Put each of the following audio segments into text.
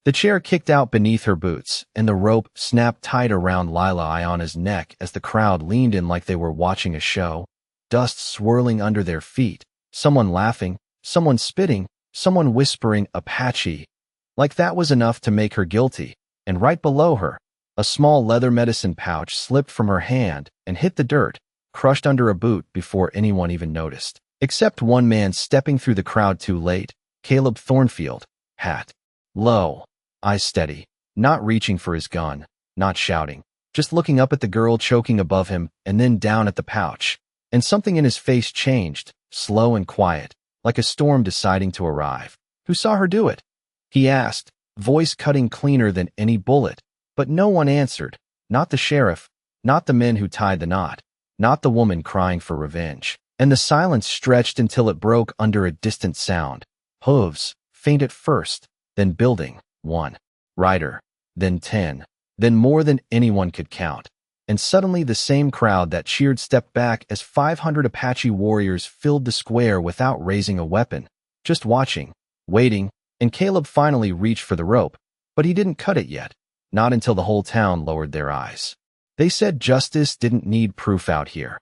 The chair kicked out beneath her boots, and the rope snapped tight around Lila Ayana's neck as the crowd leaned in like they were watching a show. Dust swirling under their feet, someone laughing, someone spitting, someone whispering Apache. Like that was enough to make her guilty. And right below her, a small leather medicine pouch slipped from her hand and hit the dirt, crushed under a boot before anyone even noticed. Except one man stepping through the crowd too late, Caleb Thornfield, hat low, eyes steady, not reaching for his gun, not shouting, just looking up at the girl choking above him and then down at the pouch. And something in his face changed, slow and quiet, like a storm deciding to arrive. "Who saw her do it?" he asked, voice cutting cleaner than any bullet. But no one answered, not the sheriff, not the men who tied the knot, not the woman crying for revenge. And the silence stretched until it broke under a distant sound. Hooves, faint at first, then building, 1 rider, then 10, then more than anyone could count. And suddenly the same crowd that cheered stepped back as 500 Apache warriors filled the square without raising a weapon, just watching, waiting, and Caleb finally reached for the rope, but he didn't cut it yet, not until the whole town lowered their eyes. They said justice didn't need proof out here.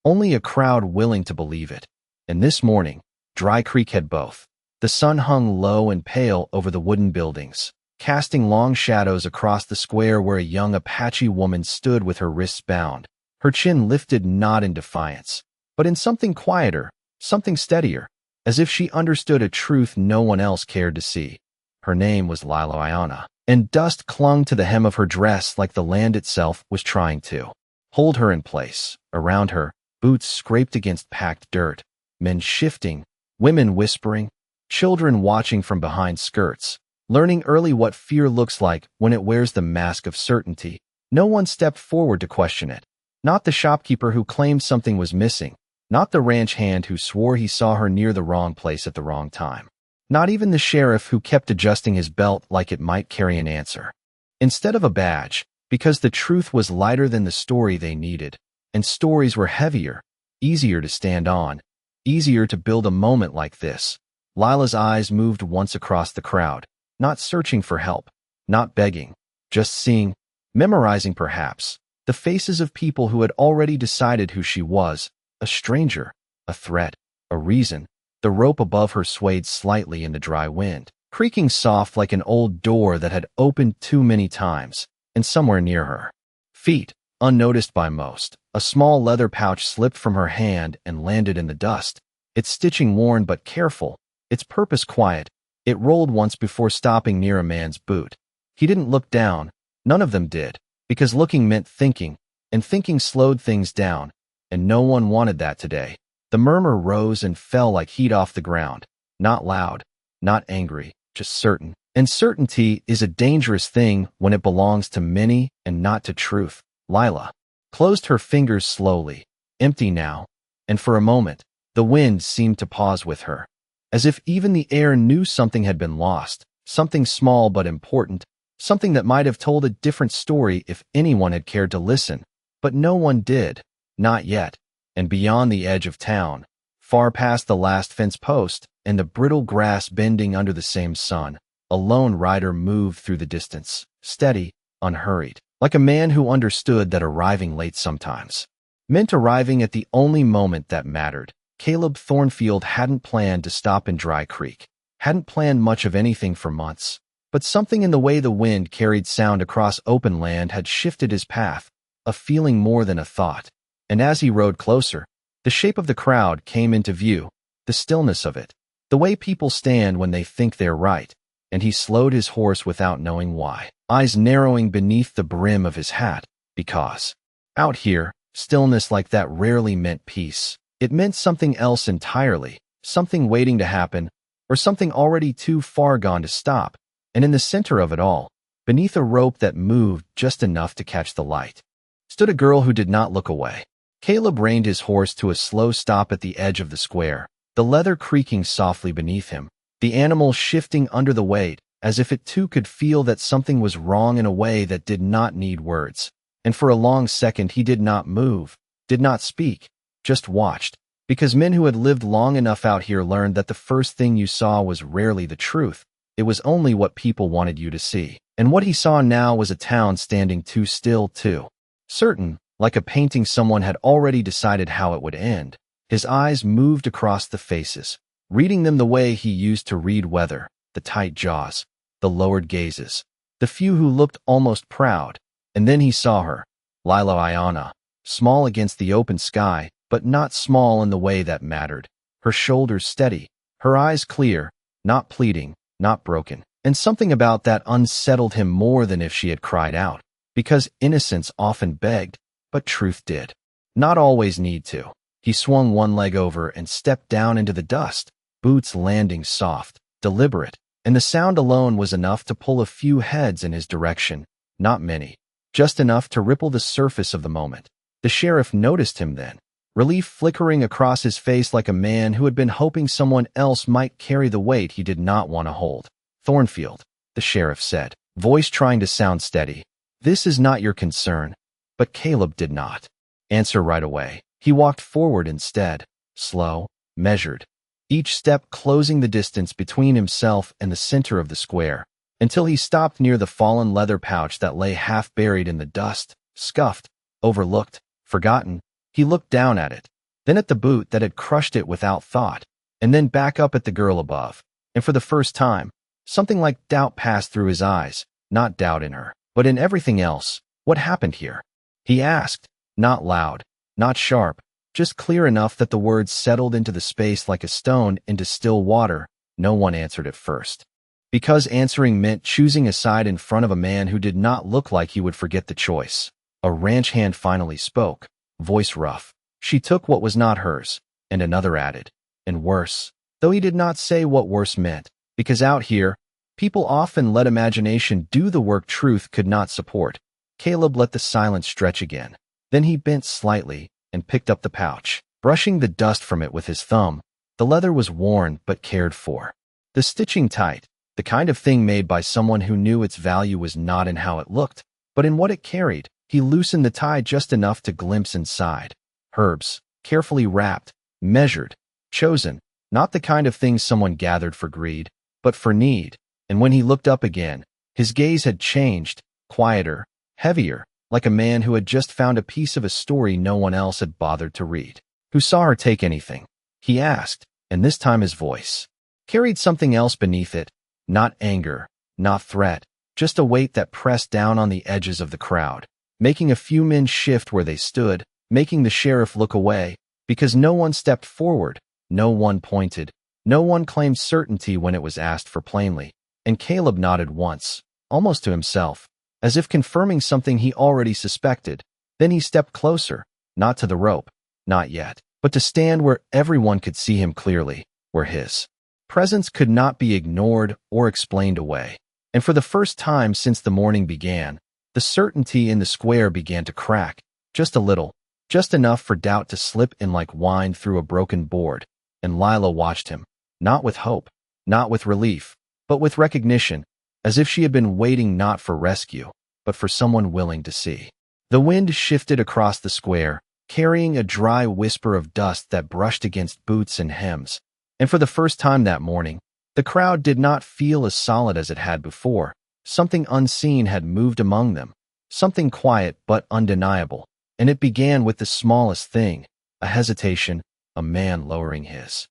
Only a crowd willing to believe it. And this morning, Dry Creek had both. The sun hung low and pale over the wooden buildings, casting long shadows across the square where a young Apache woman stood with her wrists bound, her chin lifted not in defiance, but in something quieter, something steadier, as if she understood a truth no one else cared to see. Her name was Lila Ayana, and dust clung to the hem of her dress like the land itself was trying to hold her in place. Around her, boots scraped against packed dirt, men shifting, women whispering, children watching from behind skirts, learning early what fear looks like when it wears the mask of certainty. No one stepped forward to question it. Not the shopkeeper who claimed something was missing, not the ranch hand who swore he saw her near the wrong place at the wrong time. Not even the sheriff who kept adjusting his belt like it might carry an answer. Instead of a badge, because the truth was lighter than the story they needed. And stories were heavier, easier to stand on, easier to build a moment like this. Lila's eyes moved once across the crowd, not searching for help, not begging, just seeing, memorizing perhaps, the faces of people who had already decided who she was, a stranger, a threat, a reason. The rope above her swayed slightly in the dry wind, creaking soft like an old door that had opened too many times, and somewhere near her feet, unnoticed by most, a small leather pouch slipped from her hand and landed in the dust, its stitching worn but careful, its purpose quiet. It rolled once before stopping near a man's boot. He didn't look down, none of them did, because looking meant thinking, and thinking slowed things down, and no one wanted that today. The murmur rose and fell like heat off the ground, not loud, not angry, just certain. And certainty is a dangerous thing when it belongs to many and not to truth. Lila closed her fingers slowly, empty now, and for a moment, the wind seemed to pause with her, as if even the air knew something had been lost, something small but important, something that might have told a different story if anyone had cared to listen. But no one did, not yet. And beyond the edge of town, far past the last fence post and the brittle grass bending under the same sun, a lone rider moved through the distance, steady, unhurried, like a man who understood that arriving late sometimes meant arriving at the only moment that mattered. Caleb Thornfield hadn't planned to stop in Dry Creek, hadn't planned much of anything for months, but something in the way the wind carried sound across open land had shifted his path, a feeling more than a thought. And as he rode closer, the shape of the crowd came into view, the stillness of it, the way people stand when they think they're right, and he slowed his horse without knowing why, eyes narrowing beneath the brim of his hat, because out here, stillness like that rarely meant peace. It meant something else entirely, something waiting to happen, or something already too far gone to stop. And in the center of it all, beneath a rope that moved just enough to catch the light, stood a girl who did not look away. Caleb reined his horse to a slow stop at the edge of the square, the leather creaking softly beneath him, the animal shifting under the weight, as if it too could feel that something was wrong in a way that did not need words. And for a long second he did not move, did not speak, just watched, because men who had lived long enough out here learned that the first thing you saw was rarely the truth. It was only what people wanted you to see. And what he saw now was a town standing too still, too certain, like a painting someone had already decided how it would end. His eyes moved across the faces, reading them the way he used to read weather, the tight jaws, the lowered gazes, the few who looked almost proud. And then he saw her, Lila Ayana, small against the open sky, but not small in the way that mattered. Her shoulders steady, her eyes clear, not pleading, not broken. And something about that unsettled him more than if she had cried out, because innocence often begged, but truth did not always need to. He swung one leg over and stepped down into the dust, boots landing soft, deliberate, and the sound alone was enough to pull a few heads in his direction, not many, just enough to ripple the surface of the moment. The sheriff noticed him then, relief flickering across his face like a man who had been hoping someone else might carry the weight he did not want to hold. "Thornfield," the sheriff said, voice trying to sound steady, "this is not your concern." But Caleb did not answer right away. He walked forward instead, slow, measured, each step closing the distance between himself and the center of the square, until he stopped near the fallen leather pouch that lay half buried in the dust, scuffed, overlooked, forgotten. He looked down at it, then at the boot that had crushed it without thought, and then back up at the girl above. And for the first time, something like doubt passed through his eyes, not doubt in her, but in everything else. "What happened here?" he asked, not loud, not sharp, just clear enough that the words settled into the space like a stone into still water. No one answered at first, because answering meant choosing a side in front of a man who did not look like he would forget the choice. A ranch hand finally spoke, voice rough. She took what was not hers, and another added, "And worse," though he did not say what worse meant, because out here, people often let imagination do the work truth could not support. Caleb let the silence stretch again. Then he bent slightly and picked up the pouch, brushing the dust from it with his thumb. The leather was worn but cared for, the stitching tight, the kind of thing made by someone who knew its value was not in how it looked, but in what it carried. He loosened the tie just enough to glimpse inside. Herbs, carefully wrapped, measured, chosen, not the kind of thing someone gathered for greed, but for need. And when he looked up again, his gaze had changed, quieter, heavier, like a man who had just found a piece of a story no one else had bothered to read. "Who saw her take anything?" he asked, and this time his voice carried something else beneath it, not anger, not threat, just a weight that pressed down on the edges of the crowd, making a few men shift where they stood, making the sheriff look away, because no one stepped forward, no one pointed, no one claimed certainty when it was asked for plainly. And Caleb nodded once, almost to himself, as if confirming something he already suspected. Then he stepped closer, not to the rope, not yet, but to stand where everyone could see him clearly, where his presence could not be ignored or explained away. And for the first time since the morning began, the certainty in the square began to crack, just a little, just enough for doubt to slip in like wine through a broken board. And Lila watched him, not with hope, not with relief, but with recognition, as if she had been waiting not for rescue, but for someone willing to see. The wind shifted across the square, carrying a dry whisper of dust that brushed against boots and hems. And for the first time that morning, the crowd did not feel as solid as it had before. Something unseen had moved among them, something quiet but undeniable, and it began with the smallest thing, a hesitation, a man lowering his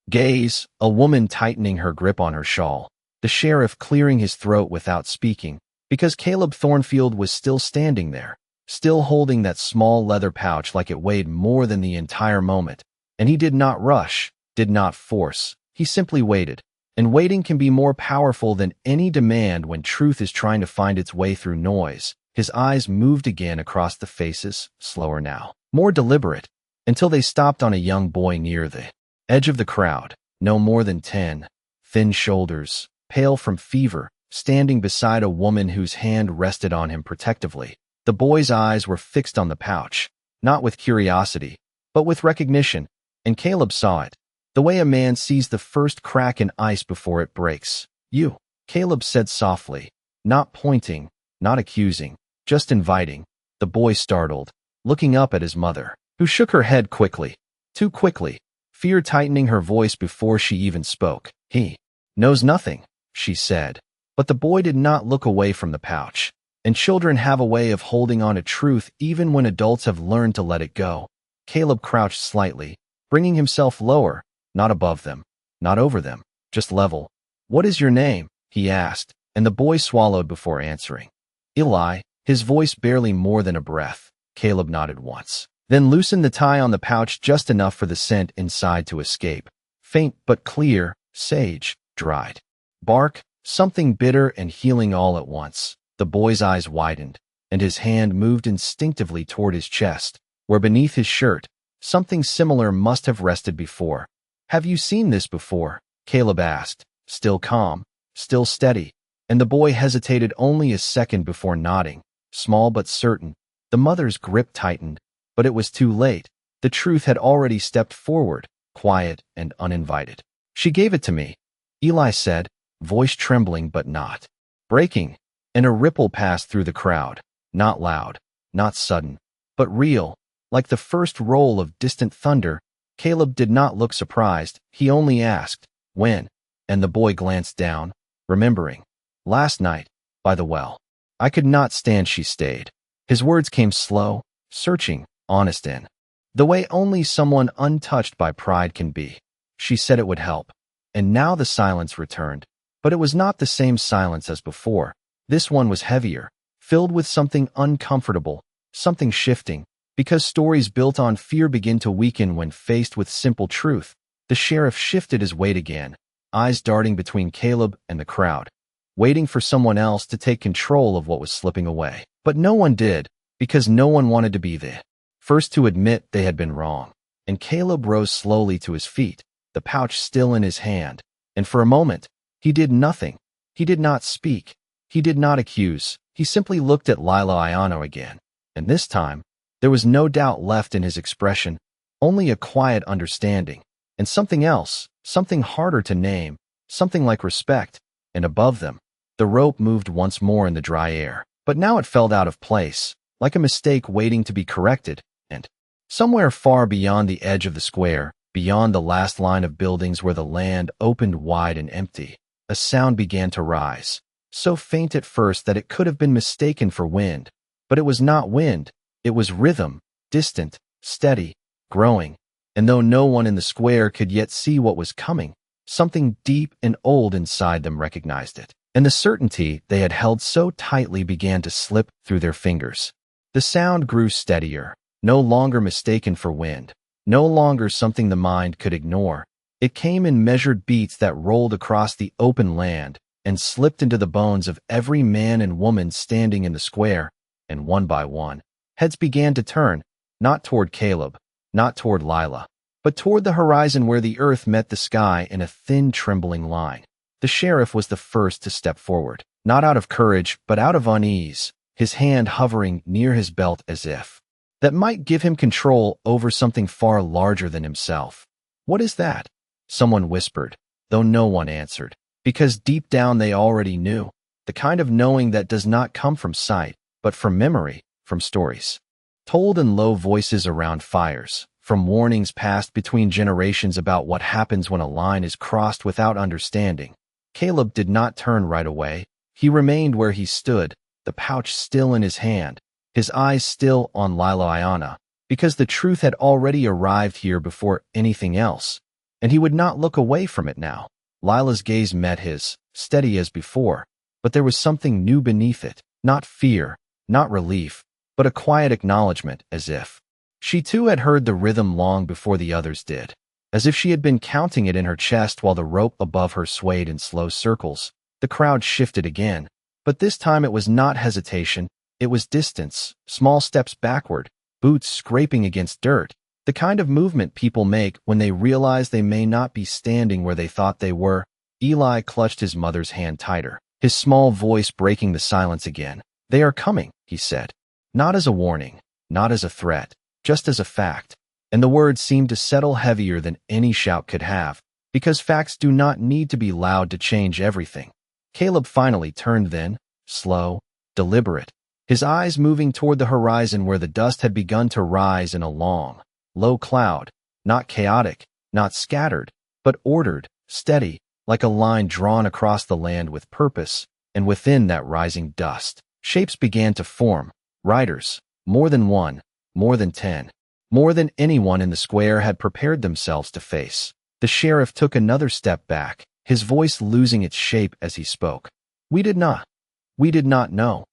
gaze, a woman tightening her grip on her shawl, the sheriff clearing his throat without speaking, because Caleb Thornfield was still standing there, still holding that small leather pouch like it weighed more than the entire moment. And he did not rush, did not force, he simply waited. And waiting can be more powerful than any demand when truth is trying to find its way through noise. His eyes moved again across the faces, slower now, more deliberate, until they stopped on a young boy near the edge of the crowd, no more than 10, thin shoulders, pale from fever, standing beside a woman whose hand rested on him protectively. The boy's eyes were fixed on the pouch, not with curiosity, but with recognition, and Caleb saw it, the way a man sees the first crack in ice before it breaks. "You," Caleb said softly, not pointing, not accusing, just inviting. The boy startled, looking up at his mother, who shook her head quickly, too quickly, fear tightening her voice before she even spoke. "He knows nothing," she said. But the boy did not look away from the pouch. And children have a way of holding on to truth even when adults have learned to let it go. Caleb crouched slightly, bringing himself lower, not above them, not over them, just level. "What is your name?" he asked, and the boy swallowed before answering. "Eli," his voice barely more than a breath. Caleb nodded once, then loosened the tie on the pouch just enough for the scent inside to escape. Faint but clear, sage, dried bark, something bitter and healing all at once. The boy's eyes widened, and his hand moved instinctively toward his chest, where beneath his shirt, something similar must have rested before. "Have you seen this before?" Caleb asked, still calm, still steady, and the boy hesitated only a second before nodding, small but certain. The mother's grip tightened, but it was too late. The truth had already stepped forward, quiet and uninvited. "She gave it to me," Eli said, voice trembling but not breaking, and a ripple passed through the crowd, not loud, not sudden, but real, like the first roll of distant thunder. Caleb did not look surprised. He only asked, "When?" And the boy glanced down, remembering. "Last night, by the well. I could not stand," she stayed. His words came slow, searching, honest in the way only someone untouched by pride can be. She said it would help. And now the silence returned. But it was not the same silence as before. This one was heavier, filled with something uncomfortable, something shifting, because stories built on fear begin to weaken when faced with simple truth. The sheriff shifted his weight again, eyes darting between Caleb and the crowd, waiting for someone else to take control of what was slipping away. But no one did, because no one wanted to be the first to admit they had been wrong. And Caleb rose slowly to his feet, the pouch still in his hand, and for a moment, he did nothing. He did not speak. He did not accuse. He simply looked at Lila Ayano again. And this time, there was no doubt left in his expression, only a quiet understanding. And something else, something harder to name, something like respect. And above them, the rope moved once more in the dry air. But now it felt out of place, like a mistake waiting to be corrected. And somewhere far beyond the edge of the square, beyond the last line of buildings where the land opened wide and empty, a sound began to rise, so faint at first that it could have been mistaken for wind. But it was not wind, it was rhythm, distant, steady, growing, and though no one in the square could yet see what was coming, something deep and old inside them recognized it, and the certainty they had held so tightly began to slip through their fingers. The sound grew steadier, no longer mistaken for wind, no longer something the mind could ignore. It came in measured beats that rolled across the open land and slipped into the bones of every man and woman standing in the square, and one by one, heads began to turn, not toward Caleb, not toward Lila, but toward the horizon where the earth met the sky in a thin, trembling line. The sheriff was the first to step forward, not out of courage, but out of unease, his hand hovering near his belt as if that might give him control over something far larger than himself. "What is that?" someone whispered, though no one answered, because deep down they already knew, the kind of knowing that does not come from sight, but from memory, from stories told in low voices around fires, from warnings passed between generations about what happens when a line is crossed without understanding. Caleb did not turn right away. He remained where he stood, the pouch still in his hand, his eyes still on Lila Ayana, because the truth had already arrived here before anything else, and he would not look away from it now. Lila's gaze met his, steady as before, but there was something new beneath it, not fear, not relief, but a quiet acknowledgement, as if she too had heard the rhythm long before the others did, as if she had been counting it in her chest while the rope above her swayed in slow circles. The crowd shifted again, but this time it was not hesitation, it was distance, small steps backward, boots scraping against dirt, the kind of movement people make when they realize they may not be standing where they thought they were. Eli clutched his mother's hand tighter, his small voice breaking the silence again. "They are coming," he said. Not as a warning, not as a threat, just as a fact. And the words seemed to settle heavier than any shout could have, because facts do not need to be loud to change everything. Caleb finally turned then, slow, deliberate, his eyes moving toward the horizon where the dust had begun to rise in a long, low cloud, not chaotic, not scattered, but ordered, steady, like a line drawn across the land with purpose, and within that rising dust, shapes began to form. Riders, more than one, more than 10, more than anyone in the square had prepared themselves to face. The sheriff took another step back, his voice losing its shape as he spoke. We did not know.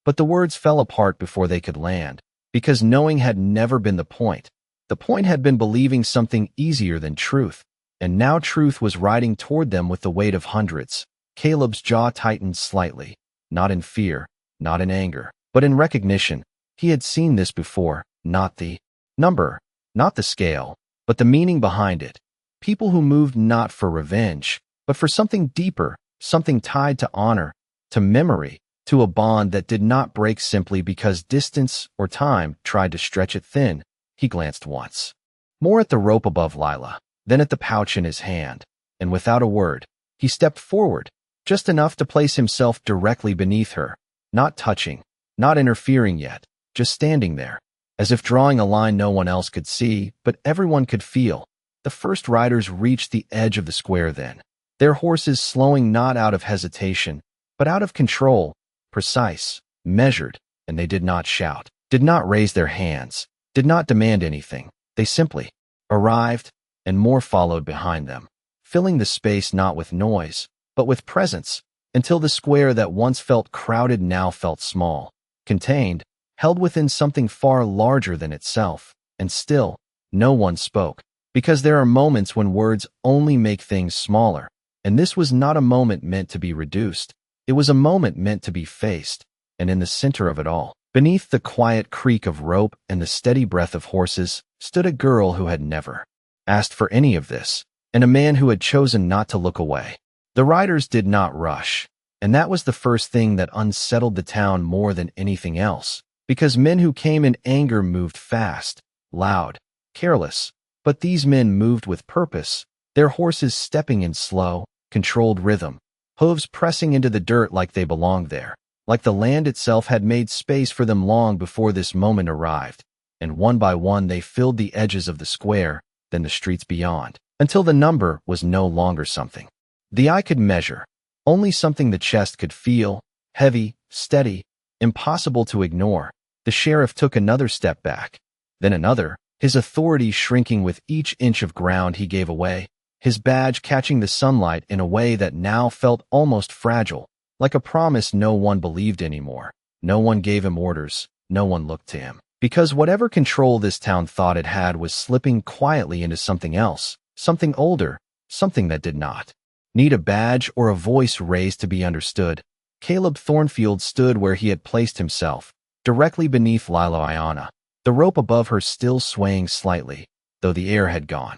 But the words fell apart before they could land, because knowing had never been the point. The point had been believing something easier than truth, and now truth was riding toward them with the weight of hundreds. Caleb's jaw tightened slightly, not in fear, not in anger, but in recognition. He had seen this before, not the number, not the scale, but the meaning behind it. People who moved not for revenge, but for something deeper, something tied to honor, to memory, to a bond that did not break simply because distance or time tried to stretch it thin. He glanced once more at the rope above Lila, then at the pouch in his hand, and without a word, he stepped forward, just enough to place himself directly beneath her, not touching, not interfering yet, just standing there, as if drawing a line no one else could see, but everyone could feel. The first riders reached the edge of the square then, their horses slowing not out of hesitation, but out of control, precise, measured, and they did not shout, did not raise their hands, did not demand anything. They simply arrived, and more followed behind them, filling the space not with noise, but with presence, until the square that once felt crowded now felt small, contained, held within something far larger than itself. And still, no one spoke, because there are moments when words only make things smaller, and this was not a moment meant to be reduced. It was a moment meant to be faced, and in the center of it all, beneath the quiet creak of rope and the steady breath of horses, stood a girl who had never asked for any of this, and a man who had chosen not to look away. The riders did not rush, and that was the first thing that unsettled the town more than anything else, because men who came in anger moved fast, loud, careless, but these men moved with purpose, their horses stepping in slow, controlled rhythm, hooves pressing into the dirt like they belonged there, like the land itself had made space for them long before this moment arrived, and one by one they filled the edges of the square, then the streets beyond, until the number was no longer something the eye could measure, only something the chest could feel, heavy, steady, impossible to ignore. The sheriff took another step back, then another, his authority shrinking with each inch of ground he gave away, his badge catching the sunlight in a way that now felt almost fragile, like a promise no one believed anymore. No one gave him orders, no one looked to him, because whatever control this town thought it had was slipping quietly into something else, something older, something that did not need a badge or a voice raised to be understood. Caleb Thornfield stood where he had placed himself, directly beneath Lila Iona, the rope above her still swaying slightly, though the air had gone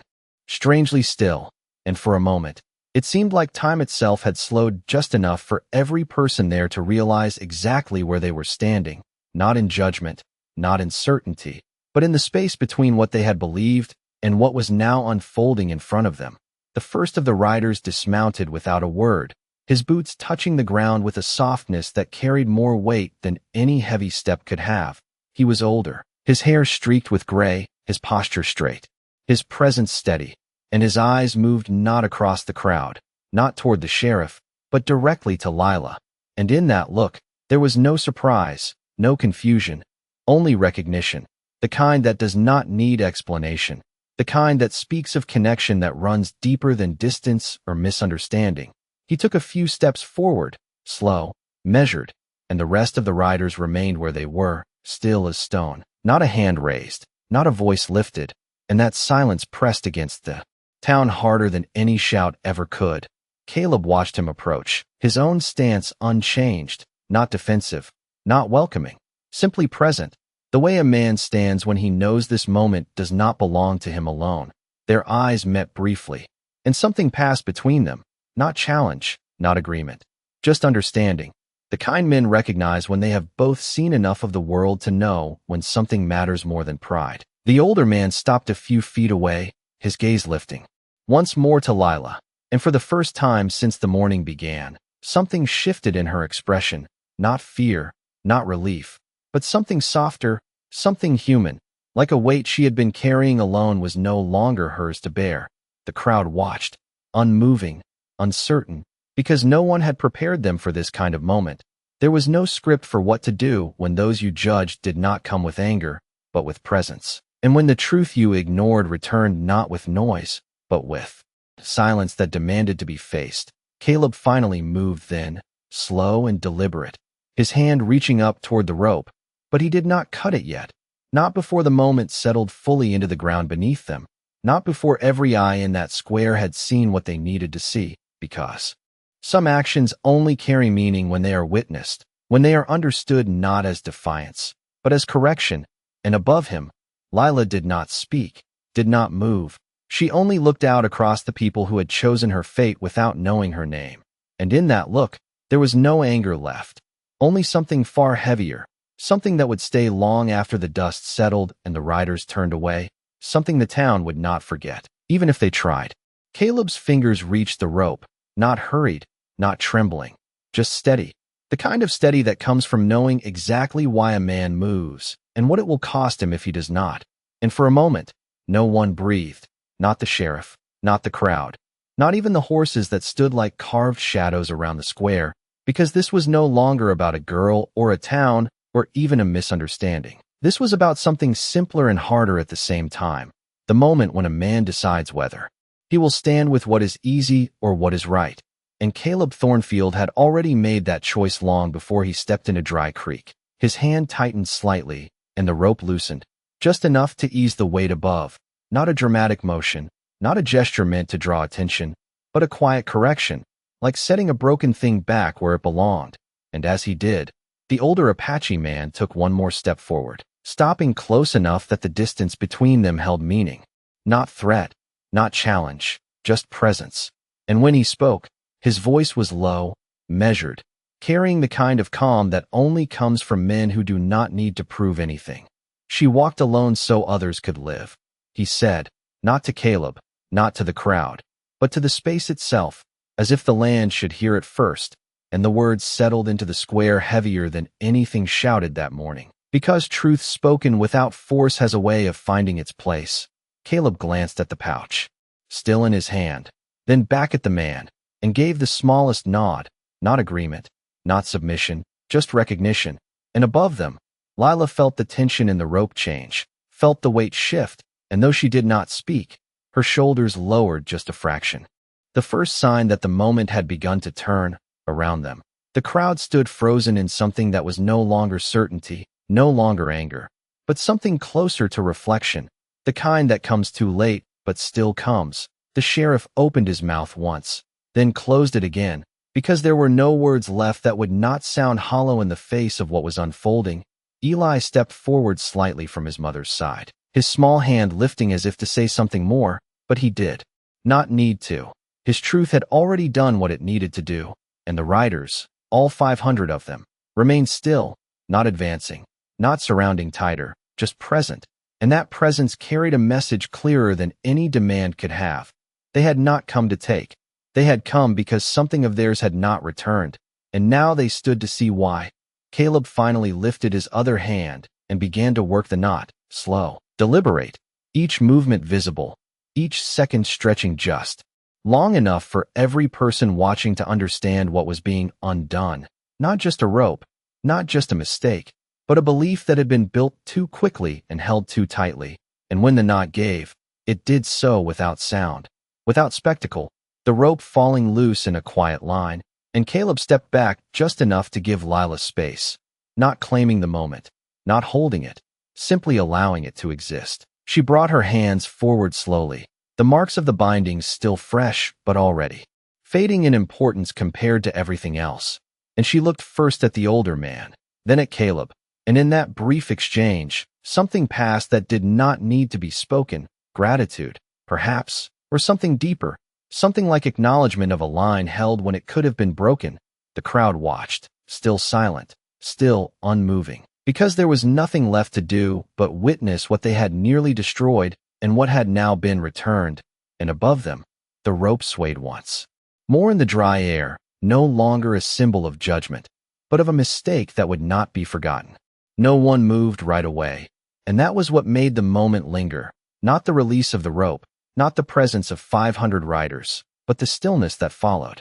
strangely still, and for a moment, it seemed like time itself had slowed just enough for every person there to realize exactly where they were standing, not in judgment, not in certainty, but in the space between what they had believed and what was now unfolding in front of them. The first of the riders dismounted without a word, his boots touching the ground with a softness that carried more weight than any heavy step could have. He was older, his hair streaked with gray, his posture straight, his presence steady, and his eyes moved not across the crowd, not toward the sheriff, but directly to Lila. And in that look, there was no surprise, no confusion, only recognition, the kind that does not need explanation, the kind that speaks of connection that runs deeper than distance or misunderstanding. He took a few steps forward, slow, measured, and the rest of the riders remained where they were, still as stone, not a hand raised, not a voice lifted, and that silence pressed against the town harder than any shout ever could. Caleb watched him approach, his own stance unchanged, not defensive, not welcoming, simply present, the way a man stands when he knows this moment does not belong to him alone. Their eyes met briefly, and something passed between them, not challenge, not agreement, just understanding. The kind men recognize when they have both seen enough of the world to know when something matters more than pride. The older man stopped a few feet away, his gaze lifting once more to Lila, and for the first time since the morning began, something shifted in her expression, not fear, not relief, but something softer, something human, like a weight she had been carrying alone was no longer hers to bear. The crowd watched, unmoving, uncertain, because no one had prepared them for this kind of moment. There was no script for what to do when those you judged did not come with anger, but with presence. And when the truth you ignored returned not with noise, but with silence that demanded to be faced. Caleb finally moved then, slow and deliberate, his hand reaching up toward the rope, but he did not cut it yet. Not before the moment settled fully into the ground beneath them. Not before every eye in that square had seen what they needed to see, because some actions only carry meaning when they are witnessed, when they are understood not as defiance, but as correction. And above him, Lila did not speak, did not move. She only looked out across the people who had chosen her fate without knowing her name. And in that look, there was no anger left, only something far heavier, something that would stay long after the dust settled and the riders turned away, something the town would not forget, even if they tried. Caleb's fingers reached the rope, not hurried, not trembling, just steady. The kind of steady that comes from knowing exactly why a man moves and what it will cost him if he does not. And for a moment, no one breathed, not the sheriff, not the crowd, not even the horses that stood like carved shadows around the square, because this was no longer about a girl or a town or even a misunderstanding. This was about something simpler and harder at the same time, the moment when a man decides whether he will stand with what is easy or what is right. And Caleb Thornfield had already made that choice long before he stepped into Dry Creek. His hand tightened slightly, and the rope loosened, just enough to ease the weight above. Not a dramatic motion, not a gesture meant to draw attention, but a quiet correction, like setting a broken thing back where it belonged. And as he did, the older Apache man took one more step forward, stopping close enough that the distance between them held meaning. Not threat, not challenge, just presence. And when he spoke, his voice was low, measured, carrying the kind of calm that only comes from men who do not need to prove anything. She walked alone so others could live, he said, not to Caleb, not to the crowd, but to the space itself, as if the land should hear it first, and the words settled into the square heavier than anything shouted that morning. Because truth spoken without force has a way of finding its place. Caleb glanced at the pouch, still in his hand, then back at the man, and gave the smallest nod, not agreement, not submission, just recognition. And above them, Lila felt the tension in the rope change, felt the weight shift, and though she did not speak, her shoulders lowered just a fraction. The first sign that the moment had begun to turn around them. The crowd stood frozen in something that was no longer certainty, no longer anger, but something closer to reflection, the kind that comes too late but still comes. The sheriff opened his mouth once, then closed it again, because there were no words left that would not sound hollow in the face of what was unfolding. Eli stepped forward slightly from his mother's side, his small hand lifting as if to say something more, but he did not need to. His truth had already done what it needed to do, and the riders, all 500 of them, remained still, not advancing, not surrounding tighter, just present, and that presence carried a message clearer than any demand could have. They had not come to take. They had come because something of theirs had not returned, and now they stood to see why. Caleb finally lifted his other hand and began to work the knot, slow, deliberate, each movement visible, each second stretching just long enough for every person watching to understand what was being undone. Not just a rope, not just a mistake, but a belief that had been built too quickly and held too tightly. And when the knot gave, it did so without sound, without spectacle, the rope falling loose in a quiet line, and Caleb stepped back just enough to give Lila space, not claiming the moment, not holding it, simply allowing it to exist. She brought her hands forward slowly, the marks of the bindings still fresh but already fading in importance compared to everything else. And she looked first at the older man, then at Caleb, and in that brief exchange, something passed that did not need to be spoken, gratitude, perhaps, or something deeper, something like acknowledgement of a line held when it could have been broken. The crowd watched, still silent, still unmoving, because there was nothing left to do but witness what they had nearly destroyed and what had now been returned. And above them, the rope swayed once more in the dry air, no longer a symbol of judgment, but of a mistake that would not be forgotten. No one moved right away, and that was what made the moment linger, not the release of the rope, not the presence of 500 riders, but the stillness that followed.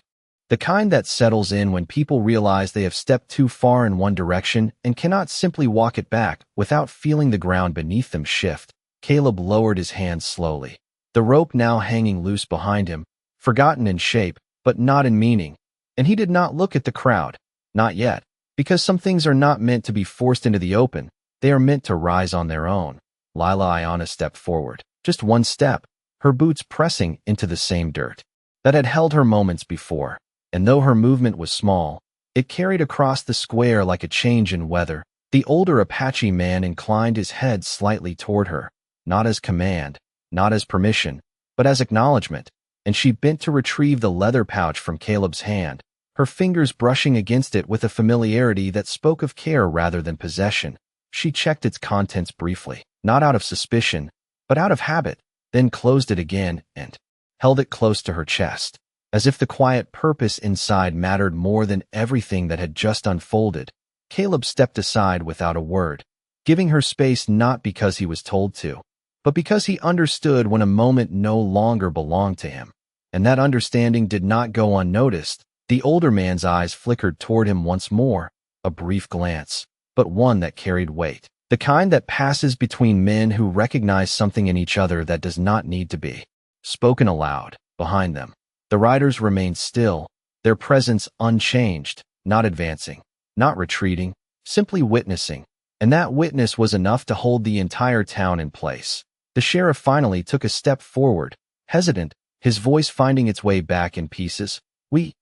The kind that settles in when people realize they have stepped too far in one direction and cannot simply walk it back without feeling the ground beneath them shift. Caleb lowered his hands slowly, the rope now hanging loose behind him, forgotten in shape, but not in meaning. And he did not look at the crowd, not yet, because some things are not meant to be forced into the open, they are meant to rise on their own. Lila Ayana stepped forward, just one step, her boots pressing into the same dirt that had held her moments before. And though her movement was small, it carried across the square like a change in weather. The older Apache man inclined his head slightly toward her, not as command, not as permission, but as acknowledgement, and she bent to retrieve the leather pouch from Caleb's hand, her fingers brushing against it with a familiarity that spoke of care rather than possession. She checked its contents briefly, not out of suspicion, but out of habit, then closed it again and held it close to her chest, as if the quiet purpose inside mattered more than everything that had just unfolded. Caleb stepped aside without a word, giving her space not because he was told to, but because he understood when a moment no longer belonged to him. And that understanding did not go unnoticed. The older man's eyes flickered toward him once more, a brief glance, but one that carried weight. The kind that passes between men who recognize something in each other that does not need to be spoken aloud. Behind them, the riders remained still, their presence unchanged, not advancing, not retreating, simply witnessing, and that witness was enough to hold the entire town in place. The sheriff finally took a step forward, hesitant, his voice finding its way back in pieces. We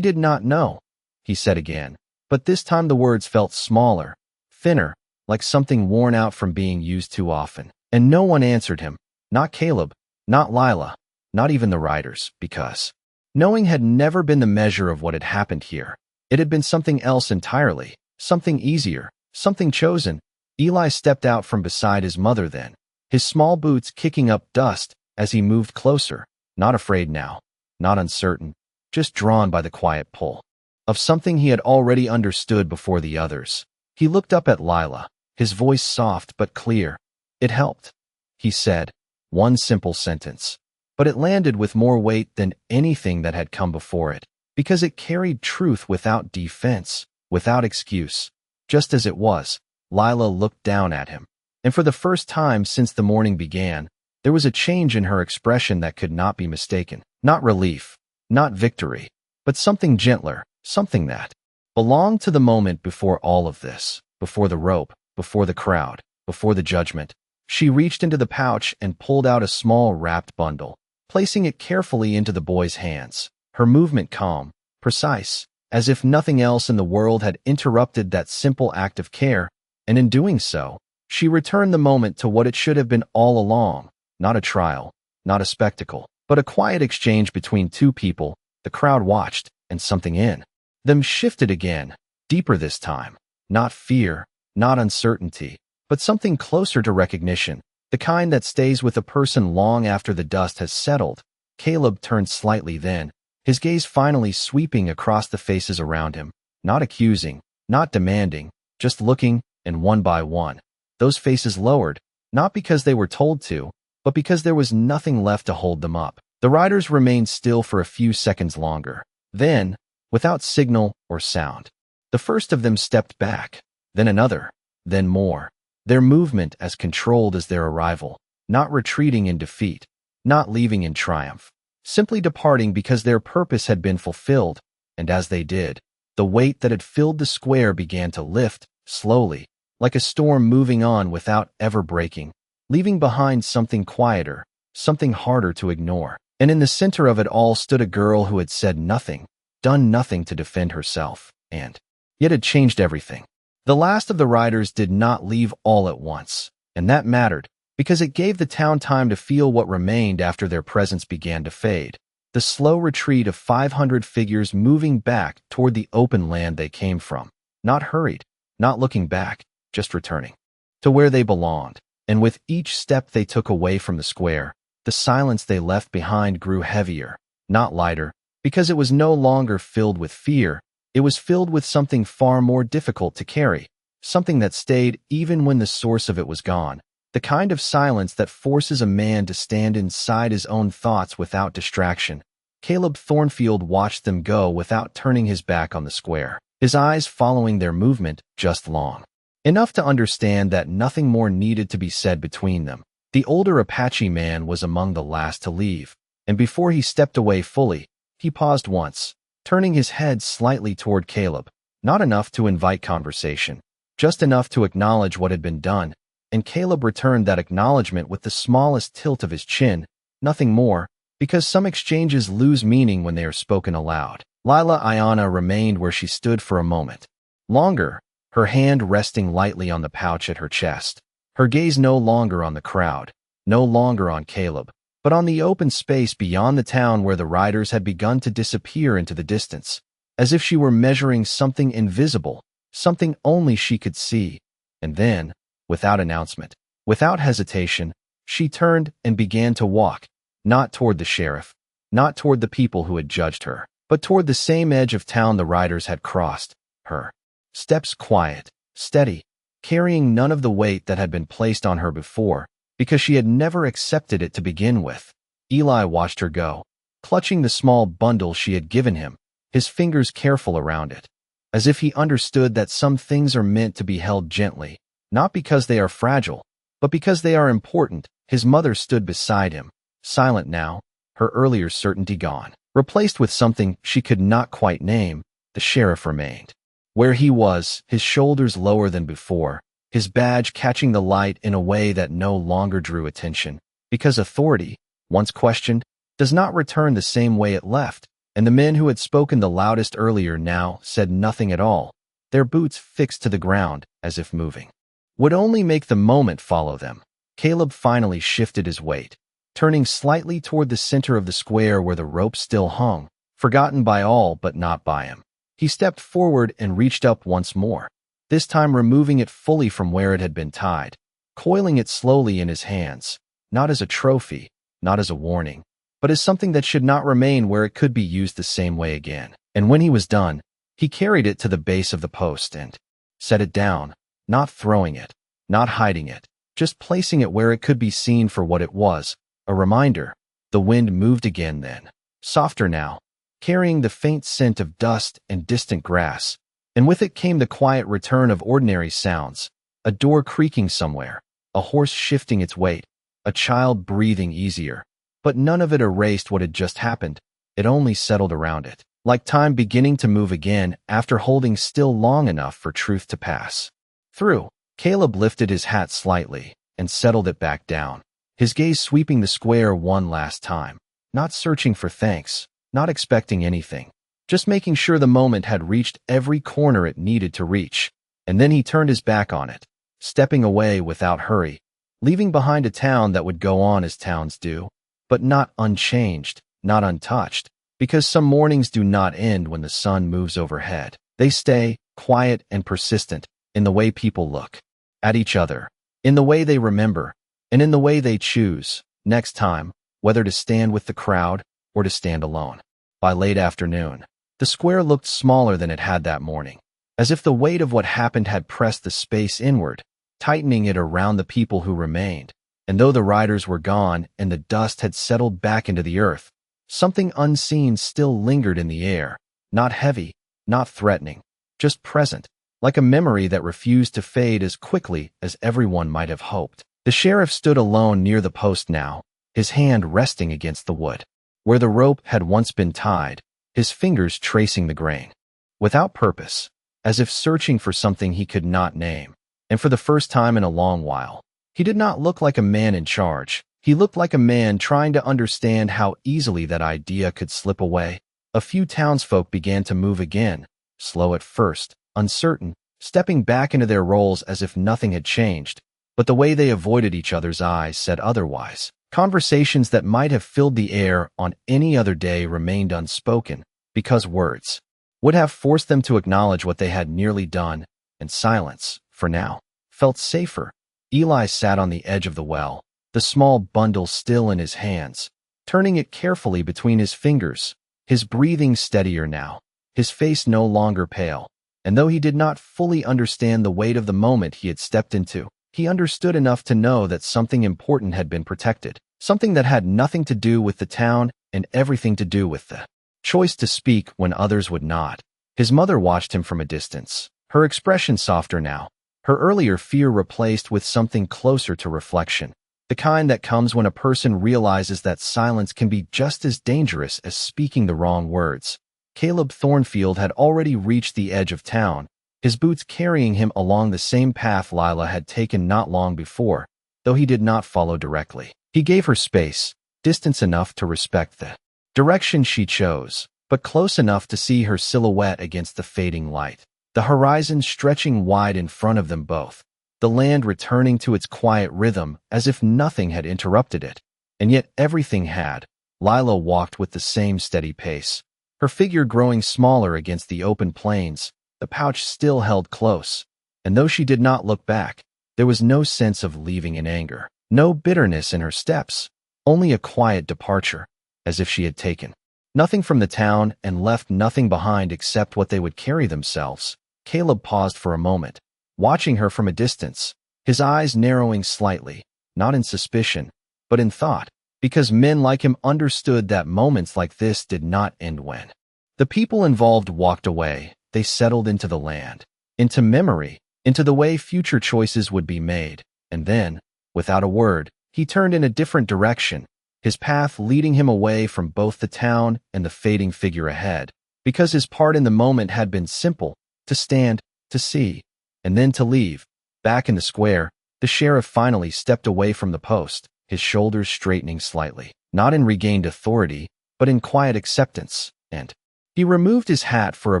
did not know," he said again, but this time the words felt smaller, thinner, like something worn out from being used too often. And no one answered him, not Caleb, not Lila, not even the riders, because knowing had never been the measure of what had happened here. It had been something else entirely, something easier, something chosen. Eli stepped out from beside his mother then, his small boots kicking up dust as he moved closer, not afraid now, not uncertain, just drawn by the quiet pull of something he had already understood before the others. He looked up at Lila, his voice soft but clear. "It helped," he said, one simple sentence. But it landed with more weight than anything that had come before it, because it carried truth without defense, without excuse. Just as it was, Lila looked down at him, and for the first time since the morning began, there was a change in her expression that could not be mistaken. Not relief, not victory, but something gentler, something that belonged to the moment before all of this, before the rope, before the crowd, before the judgment. She reached into the pouch and pulled out a small wrapped bundle, placing it carefully into the boy's hands, her movement calm, precise, as if nothing else in the world had interrupted that simple act of care, and in doing so, she returned the moment to what it should have been all along, not a trial, not a spectacle, but a quiet exchange between two people. The crowd watched, and something in them shifted again, deeper this time, not fear, not uncertainty, but something closer to recognition, the kind that stays with a person long after the dust has settled. Caleb turned slightly then, his gaze finally sweeping across the faces around him, not accusing, not demanding, just looking, and one by one, those faces lowered, not because they were told to, but because there was nothing left to hold them up. The riders remained still for a few seconds longer. Then, without signal or sound, the first of them stepped back, then another, then more, their movement as controlled as their arrival, not retreating in defeat, not leaving in triumph, simply departing because their purpose had been fulfilled. And as they did, the weight that had filled the square began to lift, slowly, like a storm moving on without ever breaking, leaving behind something quieter, something harder to ignore. And in the center of it all stood a girl who had said nothing, done nothing to defend herself, and yet had changed everything. The last of the riders did not leave all at once, and that mattered, because it gave the town time to feel what remained after their presence began to fade. The slow retreat of 500 figures moving back toward the open land they came from, not hurried, not looking back, just returning to where they belonged. And with each step they took away from the square, the silence they left behind grew heavier, not lighter, because it was no longer filled with fear. It was filled with something far more difficult to carry, something that stayed even when the source of it was gone, the kind of silence that forces a man to stand inside his own thoughts without distraction. Caleb Thornfield watched them go without turning his back on the square, his eyes following their movement just long enough to understand that nothing more needed to be said between them. The older Apache man was among the last to leave, and before he stepped away fully, he paused once, turning his head slightly toward Caleb, not enough to invite conversation, just enough to acknowledge what had been done, and Caleb returned that acknowledgement with the smallest tilt of his chin, nothing more, because some exchanges lose meaning when they are spoken aloud. Lila Ayana remained where she stood for a moment. Longer, her hand resting lightly on the pouch at her chest. Her gaze no longer on the crowd, no longer on Caleb, but on the open space beyond the town where the riders had begun to disappear into the distance, as if she were measuring something invisible, something only she could see. And then, without announcement, without hesitation, she turned and began to walk, not toward the sheriff, not toward the people who had judged her, but toward the same edge of town the riders had crossed, her steps quiet, steady, carrying none of the weight that had been placed on her before, because she had never accepted it to begin with. Eli watched her go, clutching the small bundle she had given him, his fingers careful around it, as if he understood that some things are meant to be held gently, not because they are fragile, but because they are important. His mother stood beside him, silent now, her earlier certainty gone, replaced with something she could not quite name. The sheriff remained where he was, his shoulders lower than before, his badge catching the light in a way that no longer drew attention, because authority, once questioned, does not return the same way it left, and the men who had spoken the loudest earlier now said nothing at all, their boots fixed to the ground, as if moving would only make the moment follow them. Caleb finally shifted his weight, turning slightly toward the center of the square where the rope still hung, forgotten by all but not by him. He stepped forward and reached up once more, this time removing it fully from where it had been tied, coiling it slowly in his hands, not as a trophy, not as a warning, but as something that should not remain where it could be used the same way again. And when he was done, he carried it to the base of the post and set it down, not throwing it, not hiding it, just placing it where it could be seen for what it was, a reminder. The wind moved again then, softer now, carrying the faint scent of dust and distant grass, and with it came the quiet return of ordinary sounds, a door creaking somewhere, a horse shifting its weight, a child breathing easier. But none of it erased what had just happened. It only settled around it, like time beginning to move again after holding still long enough for truth to pass through. Caleb lifted his hat slightly and settled it back down, his gaze sweeping the square one last time, not searching for thanks, not expecting anything, just making sure the moment had reached every corner it needed to reach. And then he turned his back on it, stepping away without hurry, leaving behind a town that would go on as towns do, but not unchanged, not untouched, because some mornings do not end when the sun moves overhead. They stay, quiet and persistent, in the way people look at each other, in the way they remember, and in the way they choose, next time, whether to stand with the crowd or to stand alone. By late afternoon, the square looked smaller than it had that morning, as if the weight of what happened had pressed the space inward, tightening it around the people who remained. And though the riders were gone and the dust had settled back into the earth, something unseen still lingered in the air, not heavy, not threatening, just present, like a memory that refused to fade as quickly as everyone might have hoped. The sheriff stood alone near the post now, his hand resting against the wood, where the rope had once been tied, his fingers tracing the grain, without purpose, as if searching for something he could not name. And for the first time in a long while, he did not look like a man in charge. He looked like a man trying to understand how easily that idea could slip away. A few townsfolk began to move again, slow at first, uncertain, stepping back into their roles as if nothing had changed. But the way they avoided each other's eyes said otherwise. Conversations that might have filled the air on any other day remained unspoken, because words would have forced them to acknowledge what they had nearly done, and silence, for now, felt safer. Eli sat on the edge of the well, the small bundle still in his hands, turning it carefully between his fingers, his breathing steadier now, his face no longer pale. And though he did not fully understand the weight of the moment he had stepped into, he understood enough to know that something important had been protected, something that had nothing to do with the town and everything to do with the choice to speak when others would not. His mother watched him from a distance, her expression softer now, her earlier fear replaced with something closer to reflection, the kind that comes when a person realizes that silence can be just as dangerous as speaking the wrong words. Caleb Thornfield had already reached the edge of town, his boots carrying him along the same path Lila had taken not long before, though he did not follow directly. He gave her space, distance enough to respect the direction she chose, but close enough to see her silhouette against the fading light. The horizon stretching wide in front of them both, the land returning to its quiet rhythm as if nothing had interrupted it. And yet everything had. Lila walked with the same steady pace, her figure growing smaller against the open plains, the pouch still held close. And though she did not look back, there was no sense of leaving in anger, no bitterness in her steps, only a quiet departure, as if she had taken nothing from the town and left nothing behind except what they would carry themselves. Caleb paused for a moment, watching her from a distance, his eyes narrowing slightly, not in suspicion, but in thought, because men like him understood that moments like this did not end when the people involved walked away. They settled into the land, into memory, into the way future choices would be made. And then, without a word, he turned in a different direction, his path leading him away from both the town and the fading figure ahead, because his part in the moment had been simple: to stand, to see, and then to leave. Back in the square, the sheriff finally stepped away from the post, his shoulders straightening slightly, not in regained authority, but in quiet acceptance, and he removed his hat for a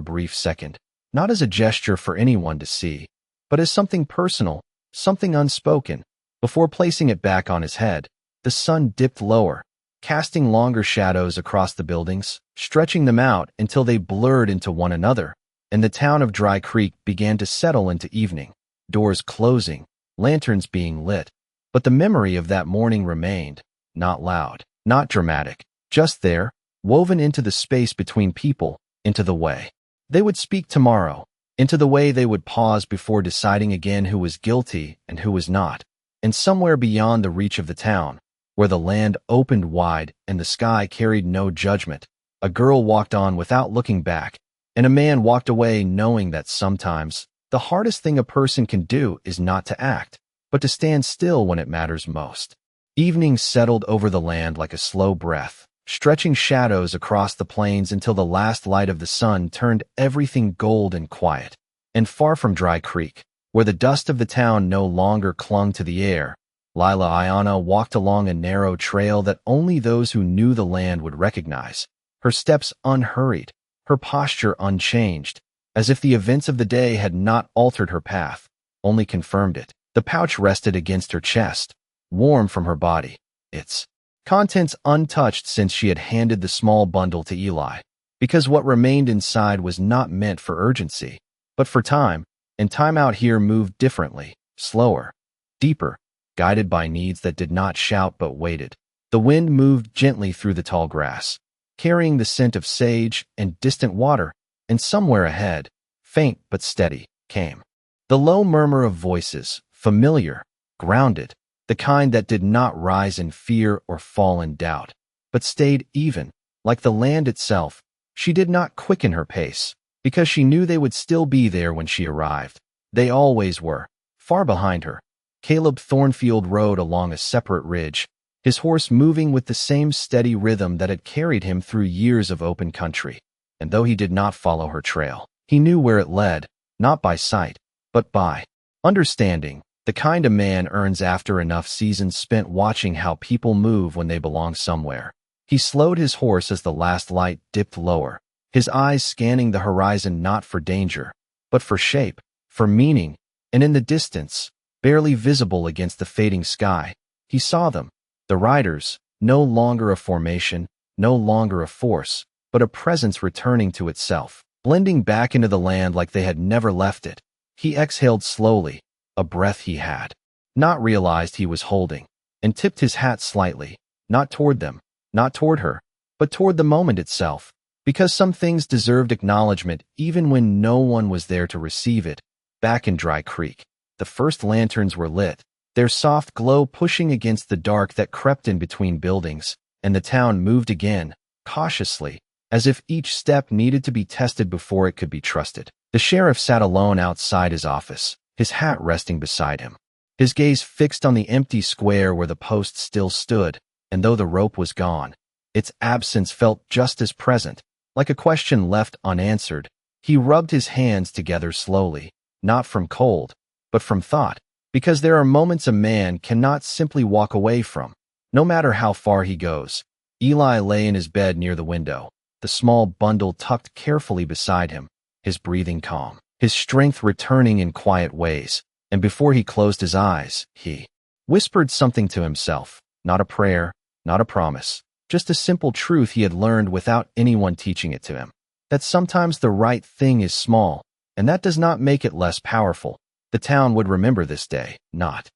brief second, not as a gesture for anyone to see, but as something personal, something unspoken. Before placing it back on his head, the sun dipped lower, casting longer shadows across the buildings, stretching them out until they blurred into one another, and the town of Dry Creek began to settle into evening, doors closing, lanterns being lit. But the memory of that morning remained, not loud, not dramatic, just there, woven into the space between people, into the way they would speak tomorrow, into the way they would pause before deciding again who was guilty and who was not. And somewhere beyond the reach of the town, where the land opened wide and the sky carried no judgment, a girl walked on without looking back, and a man walked away knowing that sometimes the hardest thing a person can do is not to act, but to stand still when it matters most. Evening settled over the land like a slow breath, stretching shadows across the plains until the last light of the sun turned everything gold and quiet. And far from Dry Creek, where the dust of the town no longer clung to the air, Lila Ayana walked along a narrow trail that only those who knew the land would recognize, her steps unhurried, her posture unchanged, as if the events of the day had not altered her path, only confirmed it. The pouch rested against her chest, warm from her body, its contents untouched since she had handed the small bundle to Eli, because what remained inside was not meant for urgency, but for time, and time out here moved differently, slower, deeper, guided by needs that did not shout but waited. The wind moved gently through the tall grass, carrying the scent of sage and distant water, and somewhere ahead, faint but steady, came the low murmur of voices, familiar, grounded, the kind that did not rise in fear or fall in doubt, but stayed even, like the land itself. She did not quicken her pace, because she knew they would still be there when she arrived. They always were, far behind her. Caleb Thornfield rode along a separate ridge, his horse moving with the same steady rhythm that had carried him through years of open country. And though he did not follow her trail, he knew where it led, not by sight, but by understanding, the kind a man earns after enough seasons spent watching how people move when they belong somewhere. He slowed his horse as the last light dipped lower, his eyes scanning the horizon not for danger, but for shape, for meaning, and in the distance, barely visible against the fading sky, he saw them, the riders, no longer a formation, no longer a force, but a presence returning to itself, blending back into the land like they had never left it. He exhaled slowly, a breath he had not realized he was holding, and tipped his hat slightly, not toward them, not toward her, but toward the moment itself, because some things deserved acknowledgement even when no one was there to receive it. Back in Dry Creek, the first lanterns were lit, their soft glow pushing against the dark that crept in between buildings, and the town moved again, cautiously, as if each step needed to be tested before it could be trusted. The sheriff sat alone outside his office, his hat resting beside him, his gaze fixed on the empty square where the post still stood, and though the rope was gone, its absence felt just as present, like a question left unanswered. He rubbed his hands together slowly, not from cold, but from thought, because there are moments a man cannot simply walk away from, no matter how far he goes. Eli lay in his bed near the window, the small bundle tucked carefully beside him, his breathing calm, his strength returning in quiet ways, and before he closed his eyes, he whispered something to himself, not a prayer, not a promise, just a simple truth he had learned without anyone teaching it to him, that sometimes the right thing is small, and that does not make it less powerful. The town would remember this day, not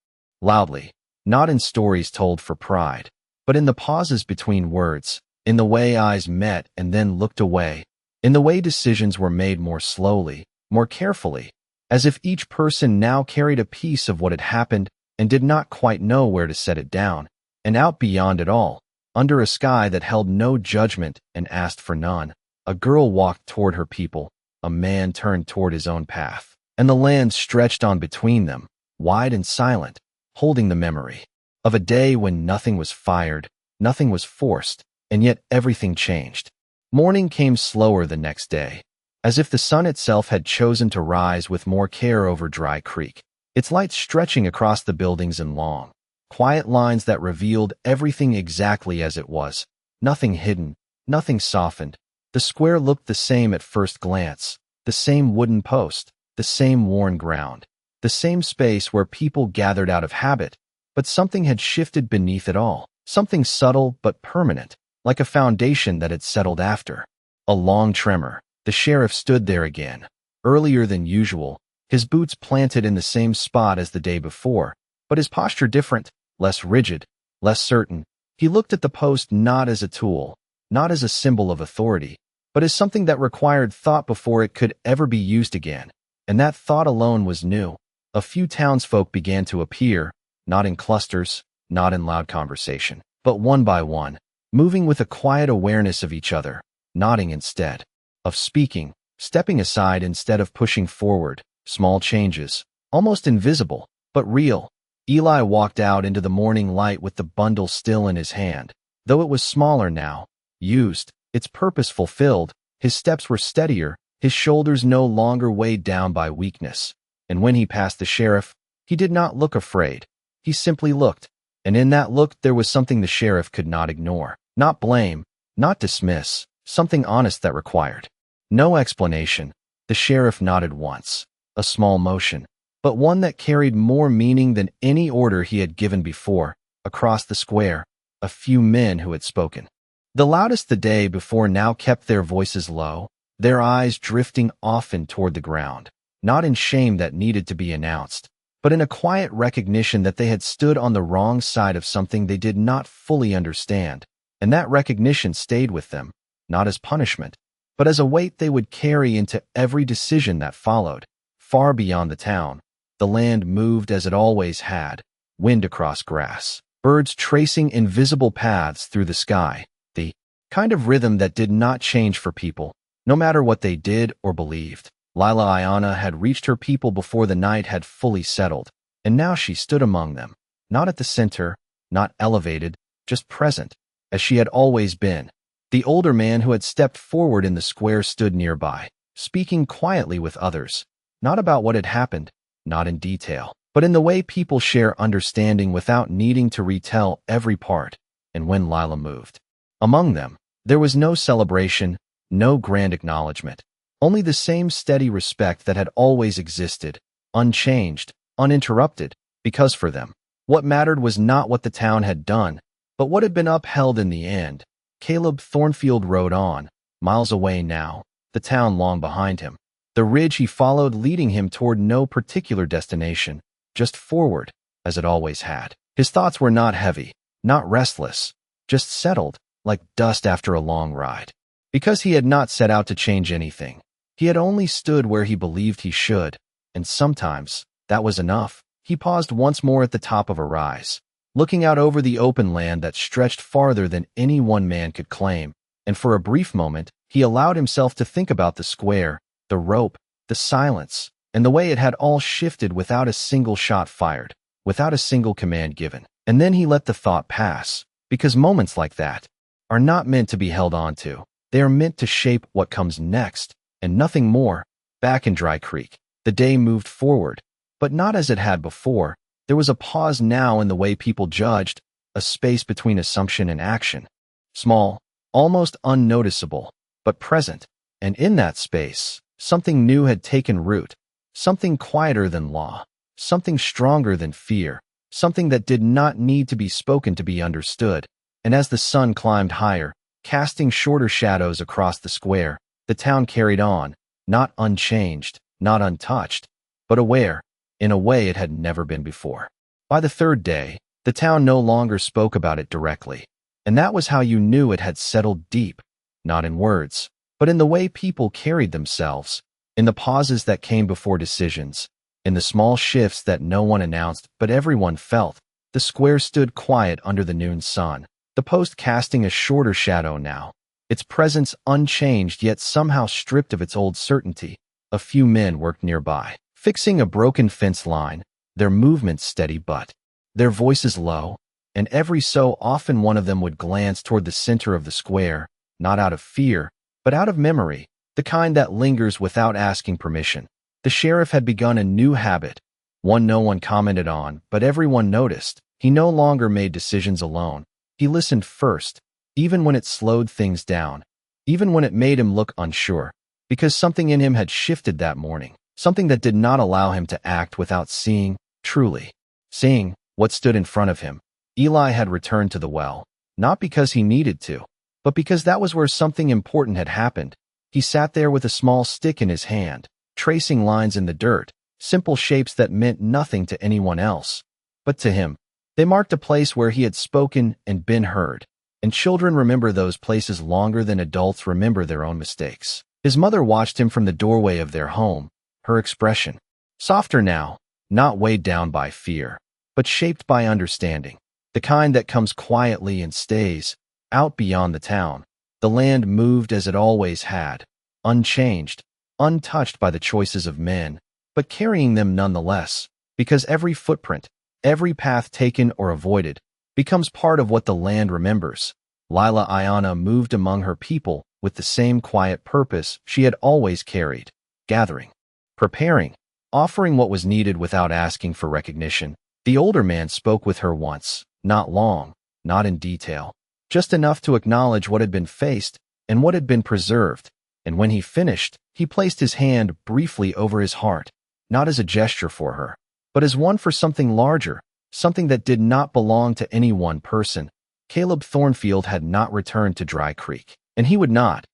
loudly, not in stories told for pride, but in the pauses between words, in the way eyes met and then looked away, in the way decisions were made more slowly, more carefully, as if each person now carried a piece of what had happened and did not quite know where to set it down. And out beyond it all, under a sky that held no judgment and asked for none, a girl walked toward her people, a man turned toward his own path, and the land stretched on between them, wide and silent, holding the memory of a day when nothing was fired, nothing was forced, and yet everything changed. Morning came slower the next day, as if the sun itself had chosen to rise with more care over Dry Creek, its light stretching across the buildings in long, quiet lines that revealed everything exactly as it was, nothing hidden, nothing softened. The square looked the same at first glance, the same wooden post, the same worn ground, the same space where people gathered out of habit, but something had shifted beneath it all, something subtle but permanent, like a foundation that had settled after a long tremor. The sheriff stood there again, earlier than usual, his boots planted in the same spot as the day before, but his posture different, less rigid, less certain. He looked at the post not as a tool, not as a symbol of authority, but as something that required thought before it could ever be used again. And that thought alone was new. A few townsfolk began to appear, not in clusters, not in loud conversation, but one by one, moving with a quiet awareness of each other, nodding instead of speaking, stepping aside instead of pushing forward. Small changes, almost invisible, but real. Eli walked out into the morning light with the bundle still in his hand. Though it was smaller now, used, its purpose fulfilled, his steps were steadier, his shoulders no longer weighed down by weakness. And when he passed the sheriff, he did not look afraid. He simply looked, and in that look there was something the sheriff could not ignore, not blame, not dismiss, something honest that required no explanation. The sheriff nodded once, a small motion, but one that carried more meaning than any order he had given before. Across the square, a few men who had spoken the loudest the day before now kept their voices low, their eyes drifting often toward the ground, not in shame that needed to be announced, but in a quiet recognition that they had stood on the wrong side of something they did not fully understand. And that recognition stayed with them, not as punishment, but as a weight they would carry into every decision that followed. Far beyond the town, the land moved as it always had, wind across grass, birds tracing invisible paths through the sky, the kind of rhythm that did not change for people, no matter what they did or believed. Lila Ayana had reached her people before the night had fully settled, and now she stood among them, not at the center, not elevated, just present, as she had always been. The older man who had stepped forward in the square stood nearby, speaking quietly with others, not about what had happened, not in detail, but in the way people share understanding without needing to retell every part. And when Lila moved among them, there was no celebration, no grand acknowledgement, only the same steady respect that had always existed, unchanged, uninterrupted, because for them, what mattered was not what the town had done, but what had been upheld in the end. Caleb Thornfield rode on, miles away now, the town long behind him, the ridge he followed leading him toward no particular destination, just forward, as it always had. His thoughts were not heavy, not restless, just settled, like dust after a long ride. Because he had not set out to change anything. He had only stood where he believed he should, and sometimes that was enough. He paused once more at the top of a rise, looking out over the open land that stretched farther than any one man could claim. and for a brief moment, he allowed himself to think about the square, the rope, the silence, and the way it had all shifted without a single shot fired, without a single command given. And then he let the thought pass, because moments like that are not meant to be held on to. They are meant to shape what comes next, and nothing more. Back in Dry Creek, the day moved forward, but not as it had before. There was a pause now in the way people judged, a space between assumption and action. Small, almost unnoticeable, but present. And in that space, something new had taken root, something quieter than law, something stronger than fear, something that did not need to be spoken to be understood. And as the sun climbed higher, casting shorter shadows across the square, the town carried on, not unchanged, not untouched, but aware, in a way it had never been before. By the third day, the town no longer spoke about it directly, and that was how you knew it had settled deep, not in words, but in the way people carried themselves, in the pauses that came before decisions, in the small shifts that no one announced but everyone felt. The square stood quiet under the noon sun, the post casting a shorter shadow now, its presence unchanged yet somehow stripped of its old certainty. A few men worked nearby, fixing a broken fence line, their movements steady but their voices low, and every so often one of them would glance toward the center of the square, not out of fear, but out of memory, the kind that lingers without asking permission. The sheriff had begun a new habit, one no one commented on, but everyone noticed. He no longer made decisions alone. He listened first, even when it slowed things down, even when it made him look unsure, because something in him had shifted that morning, something that did not allow him to act without seeing, truly seeing, what stood in front of him. Eli had returned to the well, not because he needed to, but because that was where something important had happened. He sat there with a small stick in his hand, tracing lines in the dirt, simple shapes that meant nothing to anyone else. But to him, they marked a place where he had spoken and been heard. And children remember those places longer than adults remember their own mistakes. His mother watched him from the doorway of their home, her expression softer now, not weighed down by fear, but shaped by understanding, the kind that comes quietly and stays, out beyond the town. The land moved as it always had, unchanged, untouched by the choices of men, but carrying them nonetheless, because every footprint, every path taken or avoided, becomes part of what the land remembers. Lila Ayana moved among her people with the same quiet purpose she had always carried, gathering, preparing, offering what was needed without asking for recognition. The older man spoke with her once, not long, not in detail, just enough to acknowledge what had been faced and what had been preserved. And when he finished, he placed his hand briefly over his heart, not as a gesture for her, but as one for something larger, something that did not belong to any one person. Caleb Thornfield had not returned to Dry Creek, and he would not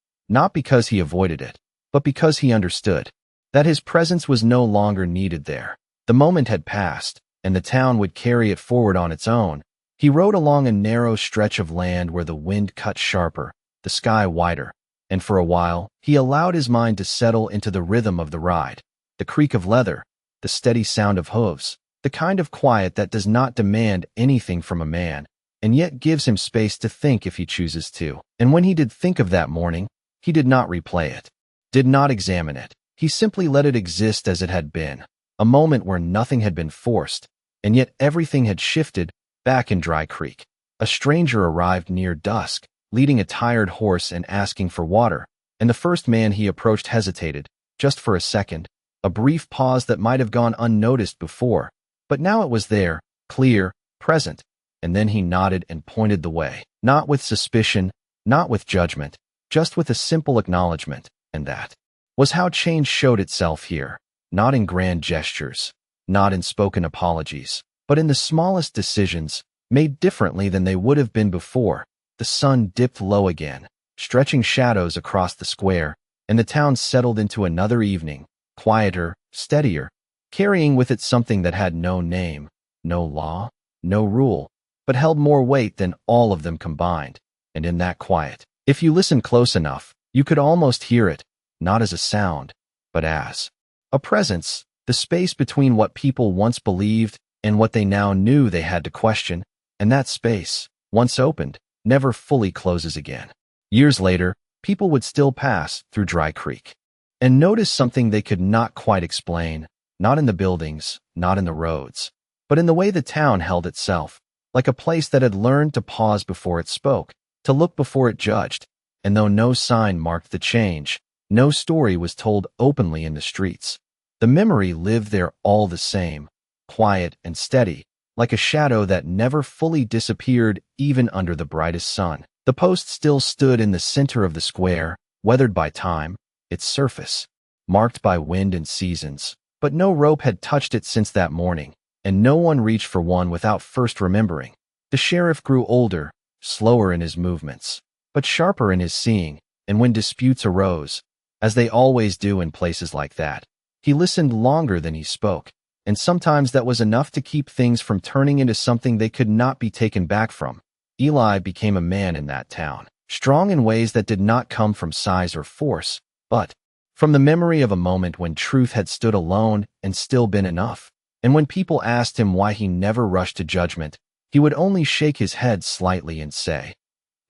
because he avoided it, but because he understood that his presence was no longer needed there. The moment had passed, and the town would carry it forward on its own. He rode along a narrow stretch of land where the wind cut sharper, the sky wider, and for a while, he allowed his mind to settle into the rhythm of the ride, the creak of leather, the steady sound of hooves, the kind of quiet that does not demand anything from a man, and yet gives him space to think if he chooses to. And when he did think of that morning, he did not replay it, did not examine it. He simply let it exist as it had been, a moment where nothing had been forced, and yet everything had shifted. Back in Dry Creek, a stranger arrived near dusk, leading a tired horse and asking for water, and the first man he approached hesitated, just for a second, a brief pause that might have gone unnoticed before, but now it was there, clear, present, and then he nodded and pointed the way, not with suspicion, not with judgment, just with a simple acknowledgement. And that was how change showed itself here, not in grand gestures, not in spoken apologies, but in the smallest decisions, made differently than they would have been before. The sun dipped low again, stretching shadows across the square, and the town settled into another evening, quieter, steadier, carrying with it something that had no name, no law, no rule, but held more weight than all of them combined. And in that quiet, if you listened close enough, you could almost hear it, not as a sound, but as a presence, the space between what people once believed and what they now knew they had to question. And that space, once opened, never fully closes again. Years later, people would still pass through Dry Creek and notice something they could not quite explain, not in the buildings, not in the roads, but in the way the town held itself, like a place that had learned to pause before it spoke, to look before it judged. And though no sign marked the change, no story was told openly in the streets, the memory lived there all the same, quiet and steady, like a shadow that never fully disappeared even under the brightest sun. The post still stood in the center of the square, weathered by time, its surface marked by wind and seasons, but no rope had touched it since that morning, and no one reached for one without first remembering. The sheriff grew older, slower in his movements, but sharper in his seeing, and when disputes arose, as they always do in places like that, he listened longer than he spoke, and sometimes that was enough to keep things from turning into something they could not be taken back from. Eli became a man in that town, strong in ways that did not come from size or force, but from the memory of a moment when truth had stood alone and still been enough. And when people asked him why he never rushed to judgment, he would only shake his head slightly and say,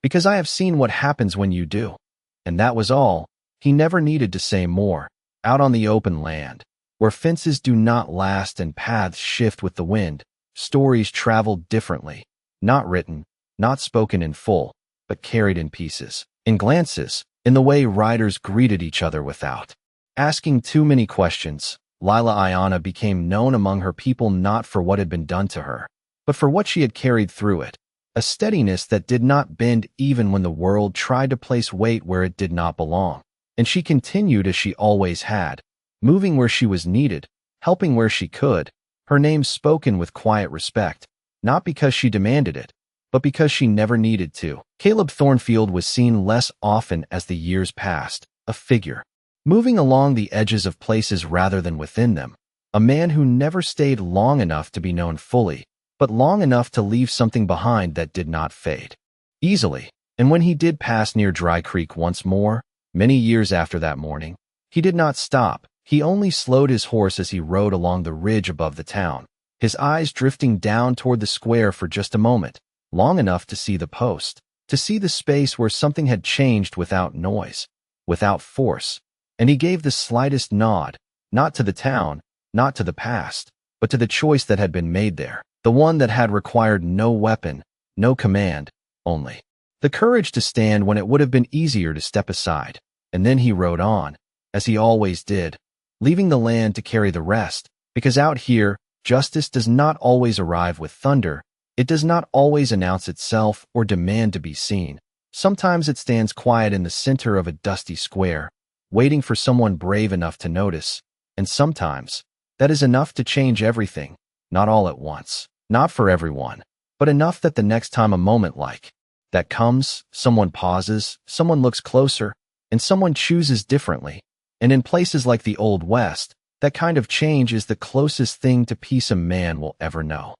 "Because I have seen what happens when you do." And that was all. He never needed to say more. Out on the open land, where fences do not last and paths shift with the wind, stories traveled differently, not written, not spoken in full, but carried in pieces, in glances, in the way riders greeted each other without asking too many questions. Lila Ayana became known among her people not for what had been done to her, but for what she had carried through it, a steadiness that did not bend even when the world tried to place weight where it did not belong. And she continued as she always had, moving where she was needed, helping where she could, her name spoken with quiet respect, not because she demanded it, but because she never needed to. Caleb Thornfield was seen less often as the years passed, a figure, moving along the edges of places rather than within them, a man who never stayed long enough to be known fully, but long enough to leave something behind that did not fade easily. And when he did pass near Dry Creek once more, many years after that morning, he did not stop. He only slowed his horse as he rode along the ridge above the town, his eyes drifting down toward the square for just a moment, long enough to see the post, to see the space where something had changed without noise, without force. And he gave the slightest nod, not to the town, not to the past, but to the choice that had been made there, the one that had required no weapon, no command, only the courage to stand when it would have been easier to step aside. And then he rode on, as he always did, leaving the land to carry the rest, because out here, justice does not always arrive with thunder. It does not always announce itself or demand to be seen. Sometimes it stands quiet in the center of a dusty square, waiting for someone brave enough to notice. And sometimes, that is enough to change everything, not all at once, not for everyone, but enough that the next time a moment like that comes, someone pauses, someone looks closer, and someone chooses differently. And in places like the Old West, that kind of change is the closest thing to peace a man will ever know.